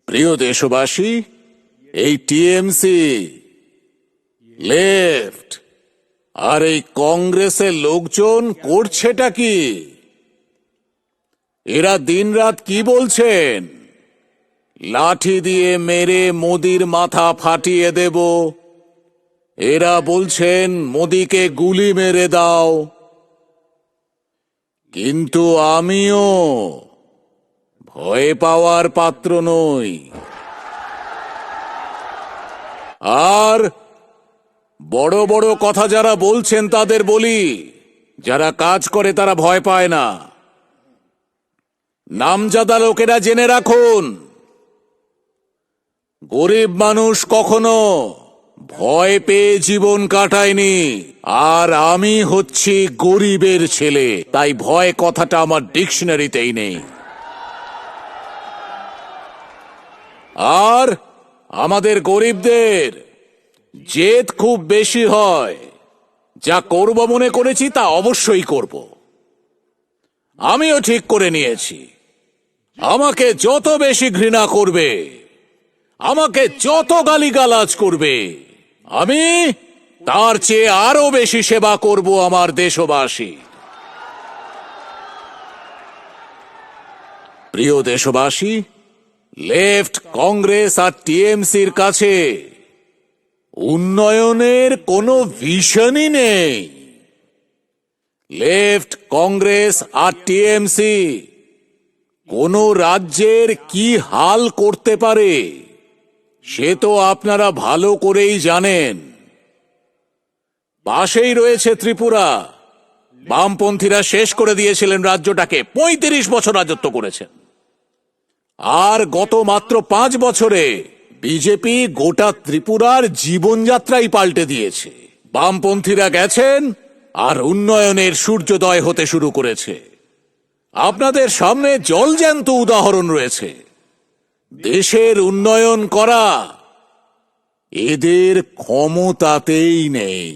প্রিয় দেশবাসী, এই টিএমসি, লেফট আর এই কংগ্রেসের লোকজন করছেটা কি? এরা দিনরাত কি বলছেন? লাঠি দিয়ে মেরে মোদির মাথা ফাটিয়ে দেব। এরা বলছেন মোদিকে গুলি মেরে দাও। কিন্তু আমিও ভয় পাওয়ার পাত্র নই। আর বড় বড় কথা যারা বলছেন তাদের বলি, যারা কাজ করে তারা ভয় পায় না। নামজাদা লোকেরা জেনে রাখুন, গরিব মানুষ কখনো ভয় পেয়ে জীবন কাটায়নি। আর আমি হচ্ছি গরিবের ছেলে, তাই ভয় কথাটা আমার ডিকশনারিতেই নেই। আর আমাদের গরিবদের জেদ খুব বেশি হয়। যা করব মনে করেছি তা অবশ্যই করব। আমিও ঠিক করে নিয়েছি, আমাকে যত বেশি ঘৃণা করবে, আমাকে যত গালিগালাজ করবে, আমি তার চেয়ে আরো বেশি সেবা করব আমার দেশবাসী। প্রিয় দেশবাসী, লেফট, কংগ্রেস আর টিএমসির কাছে উন্নয়নের কোনো ভিশনই নেই। লেফট, কংগ্রেস আর টিএমসি কোন রাজ্যের কি হাল করতে পারে সে তো আপনারা ভালো করেই জানেন। পাশেই রয়েছে ত্রিপুরা। বামপন্থীরা শেষ করে দিয়েছিলেন রাজ্যটাকে, ৩৫ বছর রাজত্ব করেছেন। আর গত মাত্র 5 বছরে বিজেপি গোটা ত্রিপুরার জীবনযাত্রাই পাল্টে দিয়েছে। বামপন্থীরা গেছেন আর উন্নয়নের সূর্যোদয় হতে শুরু করেছে। আপনাদের সামনে জলজ্যান্ত উদাহরণ রয়েছে। দেশের উন্নয়ন করা এদের ক্ষমতাতেই নেই।